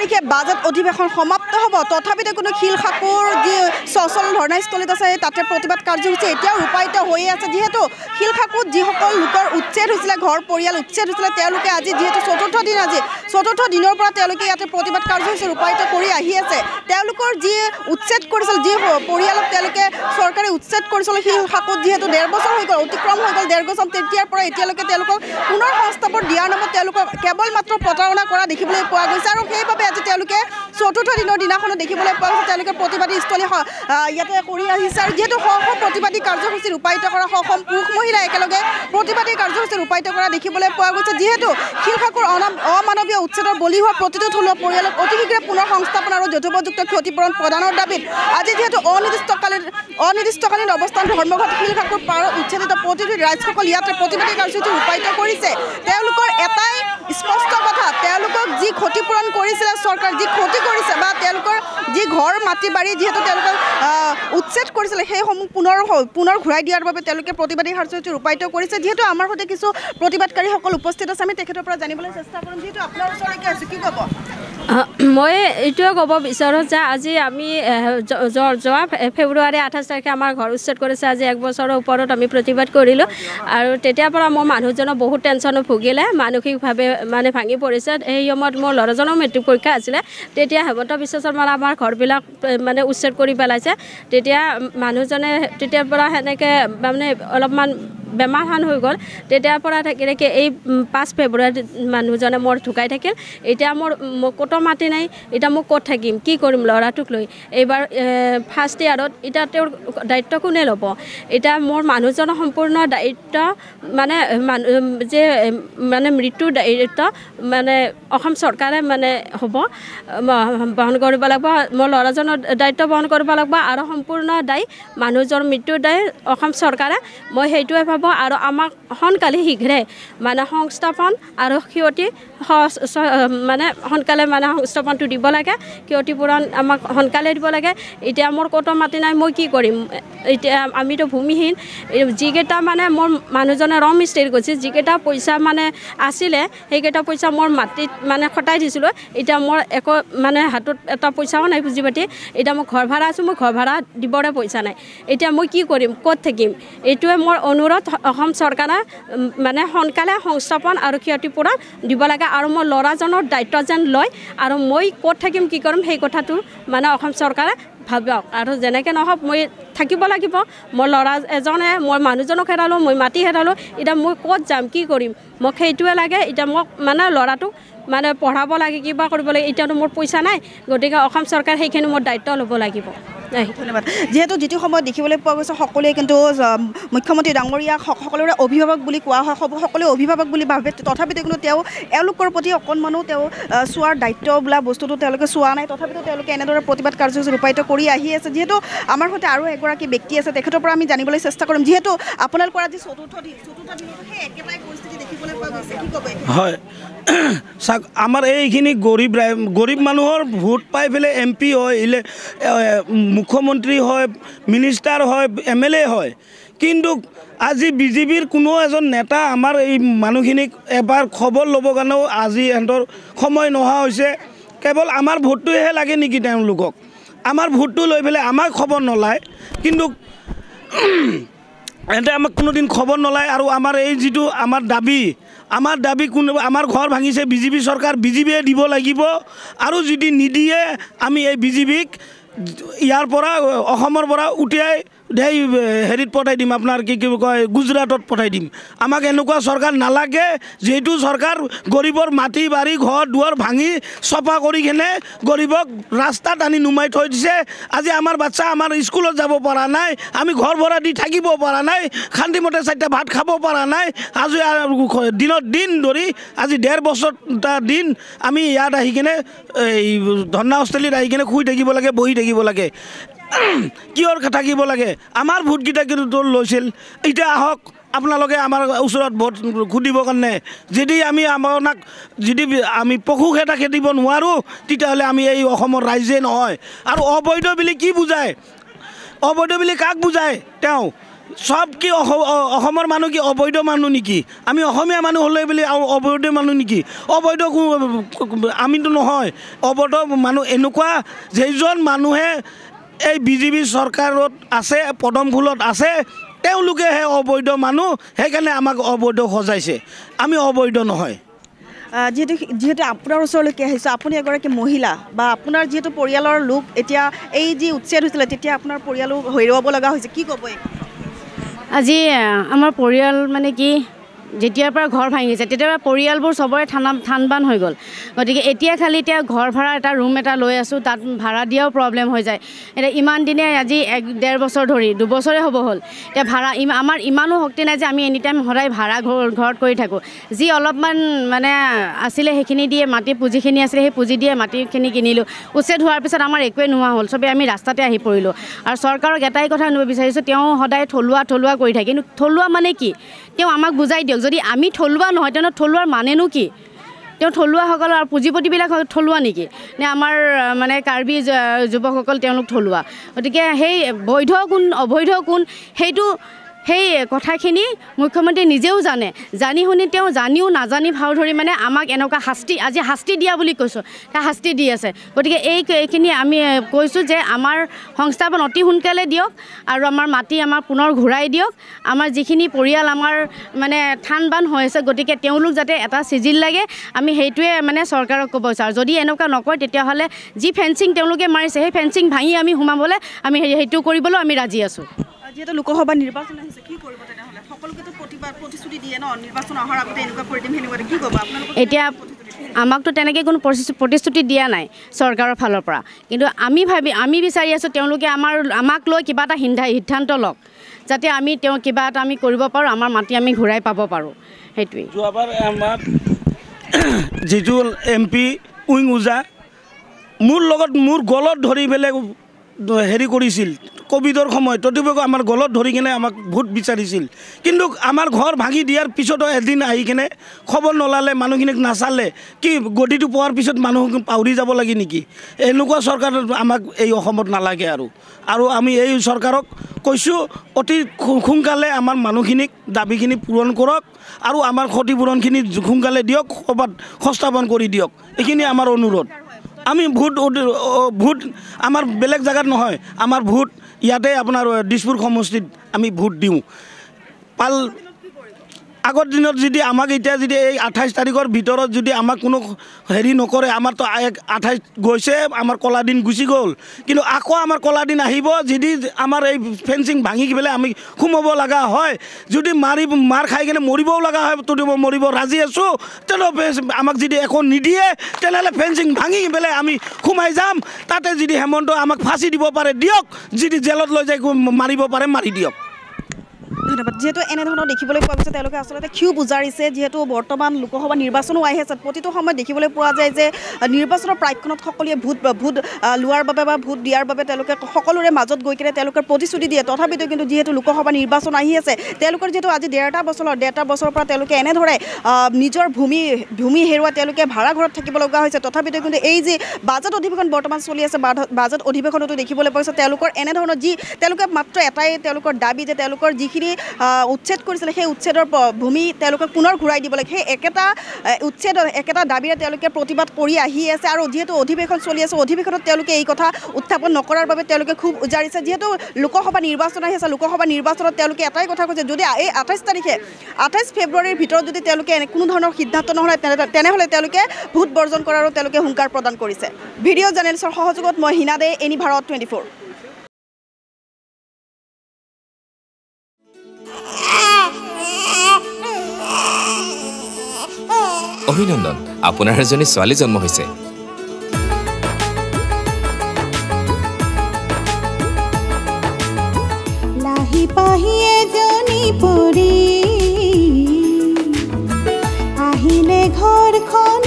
তাৰিখে বাজেট অধিৱেশন সমাপ্ত হ'ব তথাপিতো কোনো শিলখাকুৰ যি সচল ধৰ্ণাস্থলীত আছে তাতে প্ৰতিবাদ কাৰ্যসূচী এতিয়াও ৰূপায়িত হৈ আছে যিহেতু শিলখাকুত যিসকল লোকৰ উচ্ছেদ হৈছিলে ঘৰ পৰিয়াল উচ্ছেদ হৈছিলে তেওঁলোকে আজি যিহেতু চতুৰ্থ দিনৰ পৰা তেওঁলোকে ইয়াতে প্ৰতিবাদ কাৰ্যসূচী ৰূপায়িত কৰি আহি আছে তেওঁলোকৰ যি উচ্ছেদ কৰিছিল যি পৰিয়ালক তেওঁলোকে চৰকাৰে উচ্ছেদ কৰিছিল শিলখাকুত যিহেতু 1.5 বছৰ হৈ গ'ল অতিক্ৰম হৈ গ'ল 1.5 বছৰ তেতিয়াৰ পৰা এতিয়ালৈকে তেওঁলোকক পুনৰ সংস্থাপন দিয়াৰ নামত তেওঁলোকক কেৱল মাত্ৰ প্ৰতাৰণা কৰা দেখিবলৈ পোৱা গৈছে আৰু সেইবাবে আজি তেওঁলোকে চতুৰ্থ দিনৰ দিনাখনো দেখিবলৈ পোৱা গৈছে তেওঁলোকে প্ৰতিবাদী স্থলী ইয়াতে কৰি আহিছে আৰু যিহেতু প্ৰতিবাদী কাৰ্যসূচী ৰূপায়িত কৰা পুৰুষ মহিলা একেলগে প্ৰতিবাদী কাৰ্যসূচী ৰূপায়িত কৰা দেখিবলৈ পোৱা গৈছে যিহেতু শিলখাকুৰ অমানৱীয় উচ্ছেদৰ বলি হোৱা প্ৰতিটো থলুৱা পৰিয়ালক অতি শীঘ্ৰে পুনৰ সংস্থাপন আৰু যথোপযুক্ত ক্ষতিপূৰণ প্ৰদানৰ দাবীত আজি যিহেতু অনিৰ্দিষ্টকালীন অৱস্থান ধৰ্মঘট শিলখাকুৰ পাৰত উচ্ছেদিত প্ৰতিটো ৰাইজসকল ইয়াতে প্ৰতিবাদী কাৰ্যসূচী ৰূপায়িত কৰিছে তেওঁলোকৰ এটাই স্পষ্ট কথা তেওঁলোকক যি ক্ষতিপূৰণ কৰিছিলে চৰকাৰ যি ক্ষতি কৰিছে বা তেওঁলোকৰ যি ঘৰ মাটি বাৰী যিহেতু তেওঁলোকক উচ্ছেদ কৰিছিলে সেইসমূহ পুনৰ ঘূৰাই দিয়াৰ বাবে তেওঁলোকে প্ৰতিবাদী কাৰ্যসূচী ৰূপায়িত কৰিছে যিহেতু আমাৰ সৈতে কিছু প্ৰতিবাদকাৰীসকল উপস্থিত আছে আমি তেখেতৰ পৰা জানিবলৈ চেষ্টা কৰিম যিহেতু আপোনাৰ ওচৰলৈকে আছোঁ কি ক'ব মই এইটোৱে ক'ব বিচাৰোঁ যে আজি আমি যোৱা ফেব্ৰুৱাৰী 28 তাৰিখে আমাৰ ঘৰ উচ্ছেদ কৰিছে আজি 1 বছৰৰ ওপৰত আমি প্ৰতিবাদ কৰিলোঁ আৰু তেতিয়াৰ পৰা মোৰ মানুহজনৰ বহুত টেনশ্যনো ভুগিলে মানসিকভাৱে মানে ভাঙি পৰিছে এই সময়ত মোৰ ল'ৰাজনৰ মেট্ৰিক পৰীক্ষা আছিলে তেতিয়া হেমন্ত বিশ্ব শৰ্মাৰ আমাৰ ঘৰবিলাক মানে উচ্ছেদ কৰি পেলাইছে তেতিয়া মানুহজনে তেতিয়াৰ পৰা সেনেকৈ মানে অলপমান বেমাৰহান হৈ গ'ল তেতিয়াৰ পৰা থাকি এই 5 ফেব্ৰুৱাৰীত মানুহজনে মোৰ ঢুকাই থাকিল এতিয়া মোৰ ক'তো মাতি নাই এতিয়া মোক ক'ত থাকিম কি কৰিম ল'ৰাটোক লৈ এইবাৰ ফাৰ্ষ্ট ইয়াৰত এতিয়া তেওঁৰ দায়িত্ব কোনে ল'ব এতিয়া মোৰ মানুহজনৰ সম্পূৰ্ণ দায়িত্ব মানে যে মানে মৃত্যুৰ দায়িত্ব মানে অসম চৰকাৰে মানে হ'ব বহন কৰিব লাগিব মোৰ ল'ৰাজনৰ দায়িত্ব বহন কৰিব লাগিব আৰু সম্পূৰ্ণ দায়ী মানুহজনৰ মৃত্যুৰ দায়ী অসম চৰকাৰে মই সেইটোৱে ভাবোঁ আৰু আমাক সোনকালে শীঘ্ৰে মানে সংস্থাপন আৰু ক্ষতি মানে সোনকালে মানে সংস্থাপনটো দিব লাগে ক্ষতিপূৰণ আমাক সোনকালে দিব লাগে এতিয়া মোৰ ক'তো মাটি নাই মই কি কৰিম এতিয়া আমিতো ভূমিহীন যিকেইটা মানে মোৰ মানুহজনে ৰ মিস্ত্ৰী গৈছে যিকেইটা পইচা মানে আছিলে সেইকেইটা পইচা মোৰ মাটিত মানে খটাই দিছিলোঁ এতিয়া মোৰ একো মানে হাতত এটা পইচাও নাই পুঁজি পাতি এতিয়া মই ঘৰ ভাড়া আছোঁ মই ঘৰ ভাড়া দিবৰে পইচা নাই এতিয়া মই কি কৰিম ক'ত থাকিম এইটোৱে মোৰ অনুৰোধ অসম চৰকাৰে মানে সোনকালে সংস্থাপন আৰু ক্ষতিপূৰণ দিব লাগে আৰু মোৰ ল'ৰাজনৰ দায়িত্ব যেন লয় আৰু মই ক'ত থাকিম কি কৰিম সেই কথাটো মানে অসম চৰকাৰে ভাবক আৰু যেনেকৈ নহওক মই থাকিব লাগিব মোৰ ল'ৰা এজনে মই মানুহজনক হেৰালোঁ মই মাটি হেৰালোঁ এতিয়া মই ক'ত যাম কি কৰিম মোক সেইটোৱে লাগে এতিয়া মোক মানে ল'ৰাটোক মানে পঢ়াব লাগে কিবা কৰিব লাগে এতিয়াতো মোৰ পইচা নাই গতিকে অসম চৰকাৰে সেইখিনি মোৰ দায়িত্ব ল'ব লাগিব ধন্যবাদ যিহেতু যিটো সময়ত দেখিবলৈ পোৱা গৈছে সকলোৱে কিন্তু মুখ্যমন্ত্ৰী ডাঙৰীয়াক সকলোৰে অভিভাৱক বুলি কোৱা হয় সকলোৱে অভিভাৱক বুলি ভাবে তথাপিতো কিন্তু এওঁলোকৰ প্ৰতি অকণমানো চোৱাৰ দায়িত্ব বোলা বস্তুটো তেওঁলোকে চোৱা নাই তথাপিতো তেওঁলোকে এনেদৰে প্ৰতিবাদ কাৰ্যসূচী ৰূপায়িত কৰি আহি আছে যিহেতু আমাৰ সৈতে আৰু এগৰাকী ব্যক্তি আছে তেখেতৰ পৰা আমি জানিবলৈ চেষ্টা কৰিম যিহেতু আপোনালোকৰ আজি চতুৰ্থ দিনতো সেই একেটাই পৰিস্থিতি দেখিবলৈ পোৱা গৈছে কি ক'ব হয় চাওক আমাৰ এইখিনি গৰীব মানুহৰ ভোট পাই পেলাই MP হয় মুখ্যমন্ত্ৰী হয় মিনিষ্টাৰ হয় MLA হয় কিন্তু আজি BJPৰ কোনো এজন নেতা আমাৰ এই মানুহখিনিক এবাৰ খবৰ ল'ব কাৰণেও আজি সিহঁতৰ সময় নোহোৱা হৈছে কেৱল আমাৰ ভোটটোহে লাগে নেকি তেওঁলোকক আমাৰ ভোটটো লৈ পেলাই আমাক খবৰ নলয় কিন্তু এতে আমাক কোনোদিন খবৰ নলয় আৰু আমাৰ এই যিটো আমাৰ দাবী কোনো আমাৰ ঘৰ ভাঙিছে BJP চৰকাৰ BJPয়ে দিব লাগিব আৰু যদি নিদিয়ে আমি এই BJPক ইয়াৰ পৰা অসমৰ পৰা উঠিয়াই হেৰিত পঠাই দিম আপোনাৰ কি কয় গুজৰাটত পঠাই দিম আমাক এনেকুৱা চৰকাৰ নালাগে যেইটো চৰকাৰ গৰীবৰ মাটি বাৰী ঘৰ দুৱাৰ ভাঙি চফা কৰি কিনে গৰীবক ৰাস্তাত আনি নুমাই থৈ দিছে আজি আমাৰ বাচ্চা আমাৰ স্কুলত যাব পৰা নাই আমি ঘৰ ভৰা দি থাকিব পৰা নাই শান্তিমতে 4টা ভাত খাব পৰা নাই আজি দিন ধৰি আজি 1.5 বছৰটা দিন আমি ইয়াত আহি কিনে এই ধৰ্ণাস্থলীত আহি কিনে শুই থাকিব লাগে বহি থাকিব লাগে কিহৰ থাকিব লাগে আমাৰ ভোটকেইটা কিন্তু লৈছিল এতিয়া আহক আপোনালোকে আমাৰ ওচৰত ভোট খুদিবৰ কাৰণে যদি আমি আপোনাক যদি আমি পশু খেতা খেদিব নোৱাৰোঁ তেতিয়াহ'লে আমি এই অসমৰ ৰাইজে নহয় আৰু অবৈধ বুলি কি বুজায় অবৈধ বুলি কাক বুজায় তেওঁ সব কি অসমৰ মানুহ কি অবৈধ মানুহ নেকি আমি অসমীয়া মানুহ হ'লে বুলি অবৈধ মানুহ নেকি অবৈধ আমিতো নহয় অবৈধ মানুহ এনেকুৱা যেইজন মানুহে এই বিজেপি চৰকাৰত আছে পদম ফুলত আছে তেওঁলোকেহে অবৈধ মানুহ সেইকাৰণে আমাক অবৈধ সজাইছে আমি অবৈধ নহয় যিহেতু আপোনাৰ ওচৰলৈকে আহিছোঁ আপুনি এগৰাকী মহিলা বা আপোনাৰ যিহেতু পৰিয়ালৰ লোক এতিয়া এই যি উচ্ছেদ হৈছিলে তেতিয়া আপোনাৰ পৰিয়ালো হেৰুৱাব লগা হৈছে কি ক'ব আজি আমাৰ পৰিয়াল মানে কি যেতিয়াৰ পৰা ঘৰ ভাঙিছে তেতিয়াৰ পৰা পৰিয়ালবোৰ চবৰে থান-বান হৈ গ'ল গতিকে এতিয়া খালি এতিয়া ঘৰ ভাড়া এটা ৰুম এটা লৈ আছোঁ তাত ভাড়া দিয়াও প্ৰব্লেম হৈ যায় এতিয়া ইমান দিনে আজি 1.5 বছৰ ধৰি 2 বছৰে হ'ব হ'ল এতিয়া ভাড়া আমাৰ ইমানো শক্তি নাই যে আমি এনি টাইম সদায় ভাড়া ঘৰত কৰি থাকোঁ যি অলপমান মানে আছিলে সেইখিনি দিয়ে মাটি পুঁজিখিনি আছিলে সেই পুঁজি দিয়ে মাটিখিনি কিনিলোঁ উচ্ছেদ হোৱাৰ পিছত আমাৰ একোৱে নোহোৱা হ'ল চবেই আমি ৰাস্তাতে আহি পৰিলোঁ আৰু চৰকাৰক এটাই কথা আনিব বিচাৰিছোঁ তেওঁ সদায় থলুৱা কৰি থাকে কিন্তু থলুৱা মানে কি তেওঁ আমাক বুজাই দিয়ক যদি আমি থলুৱা নহয় তেনেহ'লে থলুৱাৰ মানেনো কি তেওঁ থলুৱাসকলৰ আৰু পুঁজিপতিবিলাক থলুৱা নেকি নে আমাৰ মানে কাৰ্বি যুৱকসকল তেওঁলোক থলুৱা গতিকে সেই বৈধ কোন অবৈধ কোন সেইটো সেই কথাখিনি মুখ্যমন্ত্ৰী নিজেও জানি শুনি তেওঁ জানিও নাজানি ভাও ধৰি মানে আমাক এনেকুৱা আজি শাস্তি দিয়া বুলি কৈছোঁ তাৰ শাস্তি দি আছে গতিকে এইখিনি আমি কৈছোঁ যে আমাৰ সংস্থাপন অতি সোনকালে দিয়ক আৰু আমাৰ মাটি আমাৰ পুনৰ ঘূৰাই দিয়ক আমাৰ যিখিনি পৰিয়াল আমাৰ মানে থান-বান হৈ আছে গতিকে তেওঁলোক যাতে এটা চিজিল লাগে আমি সেইটোৱে মানে চৰকাৰক ক'ব বিচাৰোঁ যদি এনেকুৱা নকয় তেতিয়াহ'লে যি ফেঞ্চিং তেওঁলোকে মাৰিছে সেই ফেঞ্চিং ভাঙি আমি সোমাবলৈ আমি সেইটো কৰিবলৈ আমি ৰাজি আছোঁ যেহেতু লোকসভা নিৰ্বাচন আহিছে কি কৰিব তেনেহ'লে সকলোকেতো প্ৰতিশ্ৰুতি দিয়ে ন নিৰ্বাচন অহাৰ আগতে এনেকুৱা কৰি দিম সেনেকুৱা কি ক'ব আপোনালোকে এতিয়া আমাকতো তেনেকৈ কোনো প্ৰতিশ্ৰুতি দিয়া নাই চৰকাৰৰ ফালৰ পৰা কিন্তু আমি বিচাৰি আছোঁ তেওঁলোকে আমাক লৈ কিবা এটা সিদ্ধান্ত লওক যাতে আমি তেওঁ কিবা এটা আমি কৰিব পাৰোঁ আমাৰ মাটি আমি ঘূৰাই পাব পাৰোঁ সেইটোৱেই যোৱাবাৰ আমাৰ যিটো MP উইং ওজা মোৰ লগত মোৰ গলত ধৰি বেলেগ হেৰি কৰিছিল কোভিডৰ সময়ত তথাপিও আমাৰ গলত ধৰি কিনে আমাক ভোট বিচাৰিছিল কিন্তু আমাৰ ঘৰ ভাঙি দিয়াৰ পিছতো এদিন আহি কিনে খবৰ নলালে মানুহখিনিক নাচালে কি গতিটো পোৱাৰ পিছত মানুহ পাহৰি যাব লাগে নেকি এনেকুৱা চৰকাৰ আমাক এই অসমত নালাগে আৰু আমি এই চৰকাৰক কৈছোঁ অতি সোনকালে আমাৰ মানুহখিনিক দাবীখিনি পূৰণ কৰক আৰু আমাৰ ক্ষতিপূৰণখিনি সোনকালে দিয়ক ক'ৰবাত সংস্থাপন কৰি দিয়ক এইখিনি আমাৰ অনুৰোধ আমি ভোট আমাৰ বেলেগ জায়গাত নহয় আমাৰ ভোট ইয়াতে আপোনাৰ দিছপুৰ সমষ্টিত আমি ভোট দিওঁ আগৰ দিনত যদি আমাক এতিয়া যদি এই 28 তাৰিখৰ ভিতৰত যদি আমাক কোনো হেৰি নকৰে আমাৰতো 28 গৈছে আমাৰ কলা দিন গুচি গ'ল কিন্তু আকৌ আমাৰ কলা দিন আহিব যদি আমাৰ এই ফেঞ্চিং ভাঙি পেলাই আমি সোমাব লগা হয় যদি মাৰ খাই কিনে মৰিবও লগা হয় তথাপিও মৰিব ৰাজি আছোঁ তেনেহ'লে আমাক যদি একো নিদিয়ে তেনেহ'লে ফেঞ্চিং ভাঙি পেলাই আমি সোমাই যাম তাতে যদি হেমন্ত আমাক ফাঁচি দিব পাৰে দিয়ক যদি জেলত লৈ যাই মাৰিব পাৰে মাৰি দিয়ক ধন্যবাদ যেহেতু এনেধৰণৰ দেখিবলৈ পোৱা গৈছে তেওঁলোকে আচলতে ক্ষোভ উজাৰিছে যেহেতু বৰ্তমান লোকসভা নিৰ্বাচনো আহি আছে প্ৰতিটো সময়ত দেখিবলৈ পোৱা যায় যে নিৰ্বাচনৰ প্ৰাক্ষণত সকলোৱে ভোট লোৱাৰ বাবে বা ভোট দিয়াৰ বাবে তেওঁলোকে সকলোৰে মাজত গৈ কিনে তেওঁলোকে প্ৰতিশ্ৰুতি দিয়ে তথাপিতো কিন্তু যিহেতু লোকসভা নিৰ্বাচন আহি আছে তেওঁলোকৰ যিহেতু আজি 1.5 বছৰৰ পৰা তেওঁলোকে এনেদৰে নিজৰ ভূমি হেৰুৱাই তেওঁলোকে ভাড়া ঘৰত থাকিব লগা হৈছে তথাপিতো কিন্তু এই যে বাজেট অধিৱেশন বৰ্তমান চলি আছে বাজেট অধিৱেশনতো দেখিবলৈ পোৱা গৈছে তেওঁলোকৰ এনেধৰণৰ তেওঁলোকে মাত্ৰ এটাই তেওঁলোকৰ দাবী যে তেওঁলোকৰ যিখিনি উচ্ছেদ কৰিছিলে সেই উচ্ছেদৰ ভূমি তেওঁলোকক পুনৰ ঘূৰাই দিব লাগে সেই একেটা দাবীৰে তেওঁলোকে প্ৰতিবাদ কৰি আহি আছে আৰু যেহেতু অধিৱেশন চলি আছে অধিৱেশনত তেওঁলোকে এই কথা উত্থাপন নকৰাৰ বাবে তেওঁলোকে খুব উজাৰিছে যেহেতু লোকসভা নিৰ্বাচন আহি আছে লোকসভা নিৰ্বাচনত তেওঁলোকে এটাই কথা কৈছে যদি এই 28 ফেব্ৰুৱাৰীৰ ভিতৰত যদি তেওঁলোকে কোনো ধৰণৰ সিদ্ধান্ত নহয় তেনেহ'লে তেওঁলোকে ভোট বৰ্জন কৰাৰো তেওঁলোকে হুংকাৰ প্ৰদান কৰিছে ভিডিঅ' জাৰ্নেলিষ্টৰ সহযোগত মই হিনা দে এনি ভাৰত 24 অভিনন্দন আপোনাৰ এজনী ছোৱালী জন্ম হৈছে লাহি পাহি এজনী পৰি আহিলে ঘৰখন